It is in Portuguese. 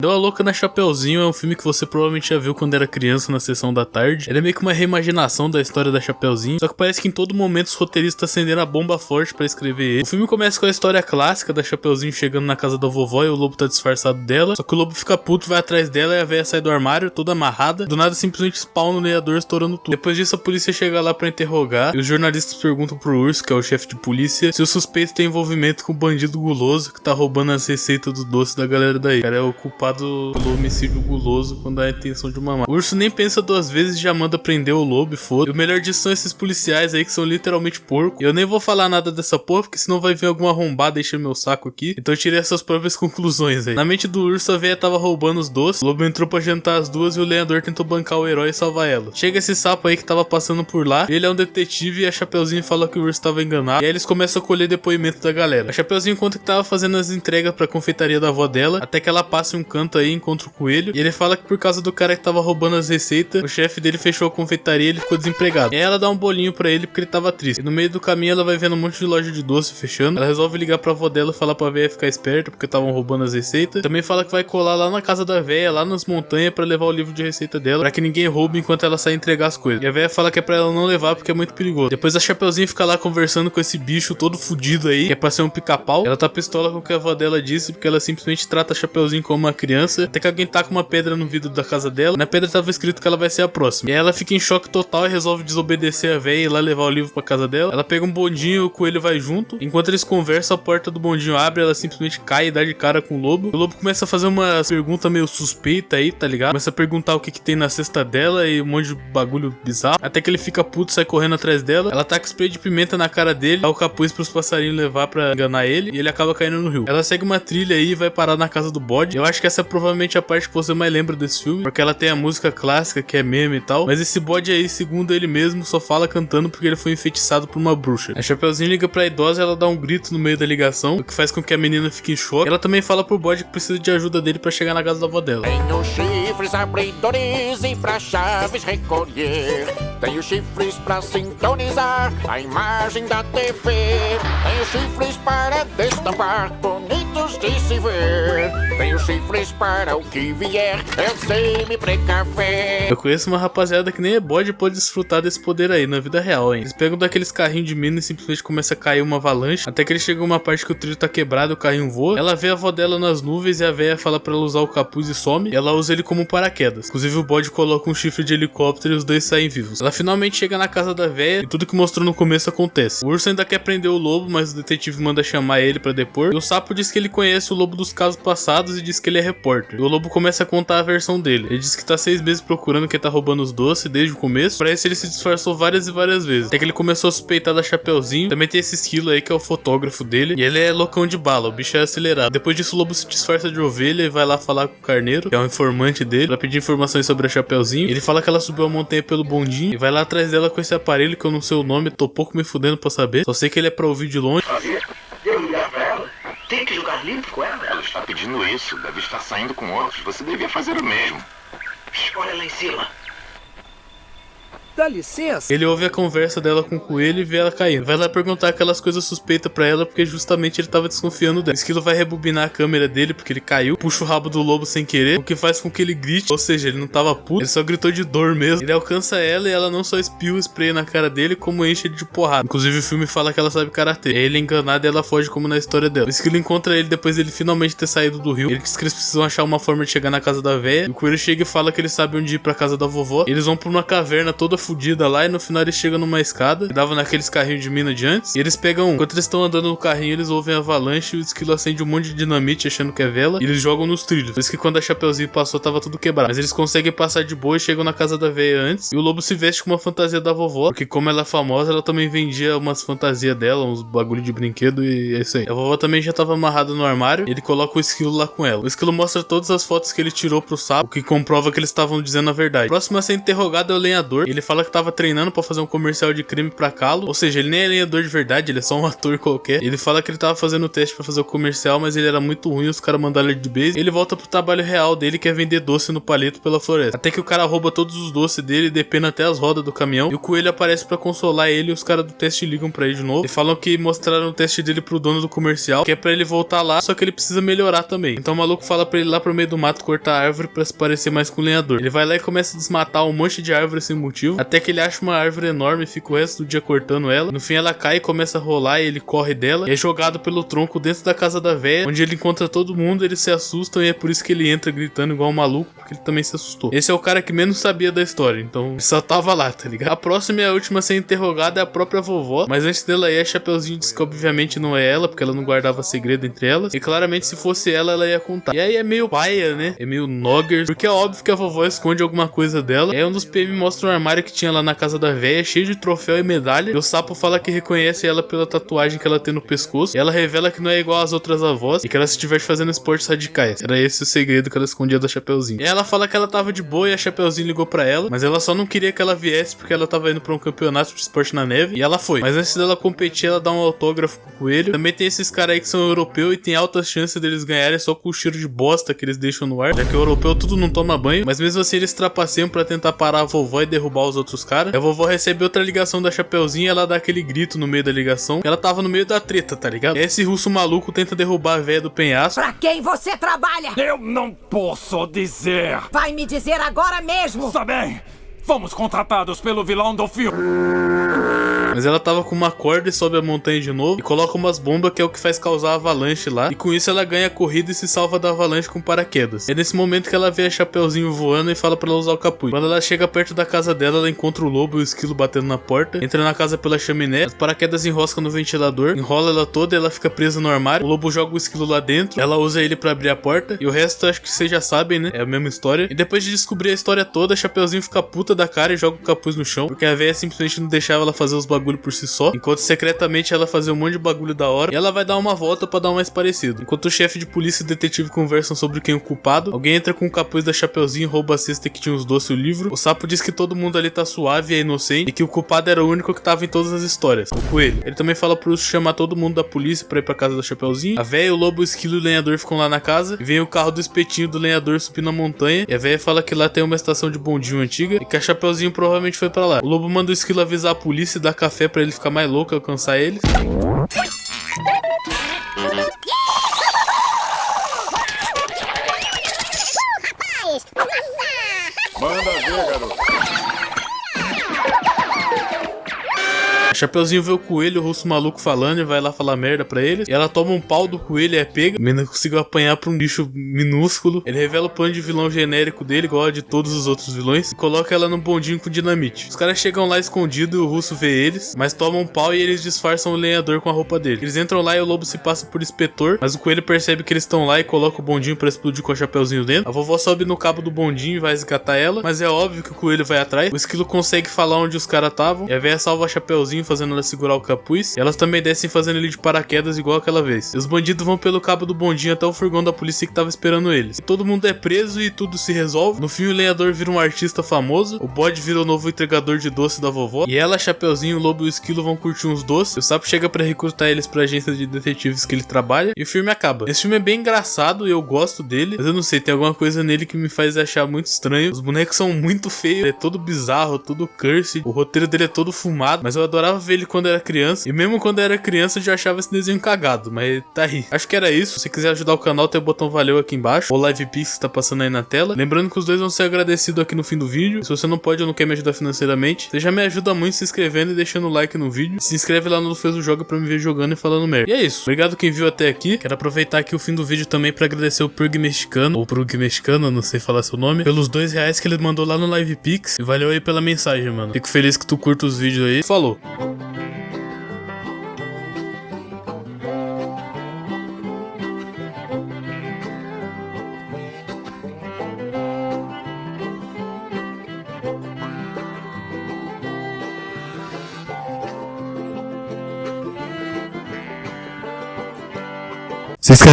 Deu a Louca na Chapeuzinho é um filme que você provavelmente já viu quando era criança na sessão da tarde. Ele é meio que uma reimaginação da história da Chapeuzinho, só que parece que em todo momento os roteiristas acenderam a bomba forte pra escrever ele. O filme começa com a história clássica da Chapeuzinho chegando na casa da vovó e o lobo tá disfarçado dela, só que o lobo fica puto, vai atrás dela e a véia sai do armário toda amarrada, do nada simplesmente spawna o lenhador estourando tudo. Depois disso a polícia chega lá pra interrogar e os jornalistas perguntam pro Urso, que é o chefe de polícia, se o suspeito tem envolvimento com o bandido guloso que tá roubando as receitas do doce da galera daí. O cara é o culpado pelo homicídio guloso quando há a intenção de mamar. O Urso nem pensa duas vezes e já manda prender o lobo e foda. E o melhor disso são esses policiais aí que são literalmente porco. E eu nem vou falar nada dessa porra, porque senão vai vir alguma arrombada encher meu saco aqui. Então eu tirei essas próprias conclusões aí. Na mente do Urso, a véia tava roubando os doces, o lobo entrou pra jantar as duas e o lenhador tentou bancar o herói e salvar ela. Chega esse sapo aí que tava passando por lá, ele é um detetive e a Chapeuzinho fala que o Urso tava enganado. E aí eles começam a colher depoimento da galera. A Chapeuzinho conta que tava fazendo as entregas pra confeitaria da avó dela, até que ela passa em um canto aí, encontra o coelho, e ele fala que por causa do cara que tava roubando as receitas, o chefe dele fechou a confeitaria e ele ficou desempregado. E aí ela dá um bolinho pra ele porque ele tava triste. E no meio do caminho ela vai vendo um monte de loja de doce fechando. Ela resolve ligar pra avó dela e falar pra véia ficar esperta porque estavam roubando as receitas. Também fala que vai colar lá na casa da véia, lá nas montanhas, pra levar o livro de receita dela, pra que ninguém roube enquanto ela sai entregar as coisas. E a véia fala que é pra ela não levar porque é muito perigoso. Depois a Chapeuzinho fica lá conversando com esse bicho todo fudido aí, que é pra ser um pica-pau. Ela tá pistola com o que a avó dela disse, porque ela simplesmente trata a Chapeuzinho como uma criança, até que alguém taca uma pedra no vidro da casa dela. Na pedra tava escrito que ela vai ser a próxima. E aí ela fica em choque total e resolve desobedecer a véia e ir lá levar o livro pra casa dela. Ela pega um bondinho, o coelho vai junto. Enquanto eles conversam, a porta do bondinho abre, ela simplesmente cai e dá de cara com o lobo. O lobo começa a fazer uma pergunta meio suspeita aí, tá ligado? Começa a perguntar o que tem na cesta dela e um monte de bagulho bizarro. Até que ele fica puto, sai correndo atrás dela. Ela taca spray de pimenta na cara dele, dá o capuz pros passarinhos levar pra enganar ele, e ele acaba caindo no rio. Ela segue uma trilha aí e vai parar na casa do bode. Eu acho que essa é provavelmente a parte que você mais lembra desse filme, porque ela tem a música clássica que é meme e tal, mas esse bode aí, segundo ele mesmo, só fala cantando porque ele foi enfeitiçado por uma bruxa. A Chapeuzinho liga pra idosa e ela dá um grito no meio da ligação, o que faz com que a menina fique em choque. Ela também fala pro bode que precisa de ajuda dele pra chegar na casa da avó dela. Tenho chifres abridores e pra chaves recolher. Tenho chifres pra sintonizar a imagem da TV. Tenho chifres para destampar, bonitos de se ver. Tenho chifres para o que vier, eu sei me precaver. Eu conheço uma rapaziada que nem é bode e pode desfrutar desse poder aí na vida real, hein. Eles pegam daqueles carrinhos de mina e simplesmente começa a cair uma avalanche, até que eles chegam a uma parte que o trilho tá quebrado e o carrinho voa. Ela vê a avó dela nas nuvens e a véia fala pra ela usar o capuz e some, e ela usa ele como paraquedas. Inclusive o bode coloca um chifre de helicóptero e os dois saem vivos. Ela finalmente chega na casa da véia e tudo que mostrou no começo acontece. O urso ainda quer prender o lobo, mas o detetive manda chamar ele pra depor, e o sapo diz que ele conhece o lobo dos casos passados e diz que ele é repórter. E o lobo começa a contar a versão dele. Ele diz que tá 6 meses procurando quem tá roubando os doces desde o começo. Pra isso ele se disfarçou várias e várias vezes, até que ele começou a suspeitar da Chapeuzinho. Também tem esse esquilo aí que é o fotógrafo dele, e ele é loucão de bala, o bicho é acelerado. Depois disso o lobo se disfarça de ovelha e vai lá falar com o carneiro, que é o informante dele, pra pedir informações sobre a Chapeuzinho. Ele fala que ela subiu a montanha pelo bondinho e vai lá atrás dela com esse aparelho que eu não sei o nome, tô pouco me fudendo pra saber, só sei que ele é pra ouvir de longe. Devo ligar pra ela? Tem que jogar limpo com ela? Ela está pedindo isso, deve estar saindo com outros, você devia fazer o mesmo. Olha lá em cima. Dá licença. Ele ouve a conversa dela com o coelho e vê ela caindo. Vai lá perguntar aquelas coisas suspeitas pra ela, porque justamente ele tava desconfiando dela. O esquilo vai rebobinar a câmera dele porque ele caiu, puxa o rabo do lobo sem querer, o que faz com que ele grite, ou seja, ele não tava puto, ele só gritou de dor mesmo. Ele alcança ela e ela não só espia o spray na cara dele, como enche ele de porrada. Inclusive o filme fala que ela sabe karatê. Ele é enganado e ela foge como na história dela. O esquilo encontra ele depois dele finalmente ter saído do rio. Ele diz que eles precisam achar uma forma de chegar na casa da véia. O coelho chega e fala que ele sabe onde ir pra casa da vovó. Eles vão pra uma caverna toda fodida lá e no final eles chegam numa escada que dava naqueles carrinhos de mina de antes. E eles pegam enquanto eles estão andando no carrinho, eles ouvem a avalanche e o esquilo acende um monte de dinamite achando que é vela. E eles jogam nos trilhos. Por isso que quando a Chapeuzinho passou, tava tudo quebrado. Mas eles conseguem passar de boa e chegam na casa da véia antes. E o lobo se veste com uma fantasia da vovó, porque como ela é famosa, ela também vendia umas fantasias dela, uns bagulho de brinquedo e é isso aí. A vovó também já tava amarrada no armário. E ele coloca o esquilo lá com ela. O esquilo mostra todas as fotos que ele tirou pro sapo, o que comprova que eles estavam dizendo a verdade. O próximo a ser interrogado é o lenhador. Ele fala que tava treinando pra fazer um comercial de creme pra calo. Ou seja, ele nem é lenhador de verdade, ele é só um ator qualquer. Ele fala que ele tava fazendo o teste pra fazer o comercial, mas ele era muito ruim, os caras mandaram ele de base. Ele volta pro trabalho real dele, que é vender doce no palito pela floresta. Até que o cara rouba todos os doces dele e depena até as rodas do caminhão. E o coelho aparece pra consolar ele e os caras do teste ligam pra ele de novo. E falam que mostraram o teste dele pro dono do comercial, que é pra ele voltar lá, só que ele precisa melhorar também. Então o maluco fala pra ele ir lá pro meio do mato cortar a árvore pra se parecer mais com o lenhador. Ele vai lá e começa a desmatar um monte de árvore sem motivo, até que ele acha uma árvore enorme e fica o resto do dia cortando ela. No fim ela cai e começa a rolar e ele corre dela e é jogado pelo tronco dentro da casa da véia, onde ele encontra todo mundo, eles se assustam e é por isso que ele entra gritando igual um maluco, porque ele também se assustou. Esse é o cara que menos sabia da história, então ele só tava lá, tá ligado? A próxima e a última a ser interrogada é a própria vovó, mas antes dela ir, a Chapeuzinho diz que obviamente não é ela, porque ela não guardava segredo entre elas, e claramente se fosse ela ia contar. E aí é meio paia, né? É meio noggers, porque é óbvio que a vovó esconde alguma coisa dela. E aí um dos PM mostra um armário que tinha lá na casa da véia, cheio de troféu e medalha, e o sapo fala que reconhece ela pela tatuagem que ela tem no pescoço, e ela revela que não é igual às outras avós, e que ela se estivesse fazendo esportes radicais. Era esse o segredo que ela escondia da Chapeuzinho. E ela fala que ela tava de boa e a Chapeuzinho ligou pra ela, mas ela só não queria que ela viesse porque ela tava indo pra um campeonato de esporte na neve, e ela foi. Mas antes dela competir, ela dá um autógrafo pro coelho. Também tem esses caras aí que são europeus e tem altas chances deles ganharem só com o cheiro de bosta que eles deixam no ar, já que o europeu tudo não toma banho, mas mesmo assim eles trapaceiam pra tentar parar a vovó e derrubar os outros caras. E a vovó recebe outra ligação da Chapeuzinho e ela dá aquele grito no meio da ligação, que ela tava no meio da treta, tá ligado? E esse russo maluco tenta derrubar a véia do penhasco. Pra quem você trabalha? Eu não posso dizer. Vai me dizer agora mesmo. Está bem. Fomos contratados pelo vilão do filme. Mas ela tava com uma corda e sobe a montanha de novo e coloca umas bombas, que é o que faz causar avalanche lá. E com isso ela ganha a corrida e se salva da avalanche com paraquedas. É nesse momento que ela vê a Chapeuzinho voando e fala pra ela usar o capuz. Quando ela chega perto da casa dela, ela encontra o lobo e o esquilo batendo na porta. Entra na casa pela chaminé, as paraquedas enroscam no ventilador, enrola ela toda e ela fica presa no armário. O lobo joga o esquilo lá dentro, ela usa ele pra abrir a porta. E o resto acho que vocês já sabem, né? É a mesma história. E depois de descobrir a história toda, a Chapeuzinho fica puta da cara e joga o capuz no chão, porque a véia simplesmente não deixava ela fazer os bagulho por si só, enquanto secretamente ela fazia um monte de bagulho da hora, e ela vai dar uma volta pra dar um mais parecido. Enquanto o chefe de polícia e o detetive conversam sobre quem é o culpado, alguém entra com o capuz da Chapeuzinho e rouba a cesta que tinha os doces e o livro. O sapo diz que todo mundo ali tá suave e é inocente, e que o culpado era o único que tava em todas as histórias, o coelho. Ele também fala pro Urso chamar todo mundo da polícia pra ir pra casa da Chapeuzinho. A véia, o lobo, o esquilo e o lenhador ficam lá na casa, e vem o carro do espetinho do lenhador subindo a montanha, e a véia fala que lá tem uma estação de bondinho antiga, e que a Chapeuzinho provavelmente foi pra lá. O lobo manda o esquilo avisar a polícia e dar café pra ele ficar mais louco e alcançar eles. Manda ver, garoto. A Chapeuzinho vê o coelho, o russo maluco falando e vai lá falar merda pra eles. E ela toma um pau do coelho e é pega. A menina conseguiu apanhar pra um bicho minúsculo. Ele revela o plano de vilão genérico dele, igual a de todos os outros vilões, e coloca ela num bondinho com dinamite. Os caras chegam lá escondido e o russo vê eles, mas tomam um pau e eles disfarçam o lenhador com a roupa dele. Eles entram lá e o lobo se passa por inspetor, mas o coelho percebe que eles estão lá e coloca o bondinho pra explodir com o Chapeuzinho dentro. A vovó sobe no cabo do bondinho e vai resgatar ela, mas é óbvio que o coelho vai atrás. O esquilo consegue falar onde os caras estavam, e a véia salva a Chapeuzinho fazendo ela segurar o capuz, e elas também descem fazendo ele de paraquedas igual aquela vez. E os bandidos vão pelo cabo do bondinho até o furgão da polícia que tava esperando eles. E todo mundo é preso e tudo se resolve. No fim o lenhador vira um artista famoso, o bode vira o novo entregador de doce da vovó, e ela, a Chapeuzinho, o lobo e o esquilo vão curtir uns doces. O sapo chega pra recrutar eles pra agência de detetives que ele trabalha, e o filme acaba. Esse filme é bem engraçado e eu gosto dele, mas eu não sei, tem alguma coisa nele que me faz achar muito estranho. Os bonecos são muito feios, é todo bizarro, todo curse, o roteiro dele é todo fumado, mas eu adorava ver ele quando era criança, e mesmo quando era criança eu já achava esse desenho cagado, mas tá aí. Acho que era isso. Se você quiser ajudar o canal, tem o botão valeu aqui embaixo, ou LivePix que tá passando aí na tela. Lembrando que os dois vão ser agradecidos aqui no fim do vídeo. Se você não pode ou não quer me ajudar financeiramente, você já me ajuda muito se inscrevendo e deixando o like no vídeo. Se inscreve lá no Fez o Joga pra me ver jogando e falando merda. E é isso. Obrigado quem viu até aqui. Quero aproveitar aqui o fim do vídeo também pra agradecer o Purg Mexicano, ou Purg Mexicano, não sei falar seu nome, pelos R$2 que ele mandou lá no LivePix. E valeu aí pela mensagem, mano. Fico feliz que tu curta os vídeos aí. Falou! Se inscreve.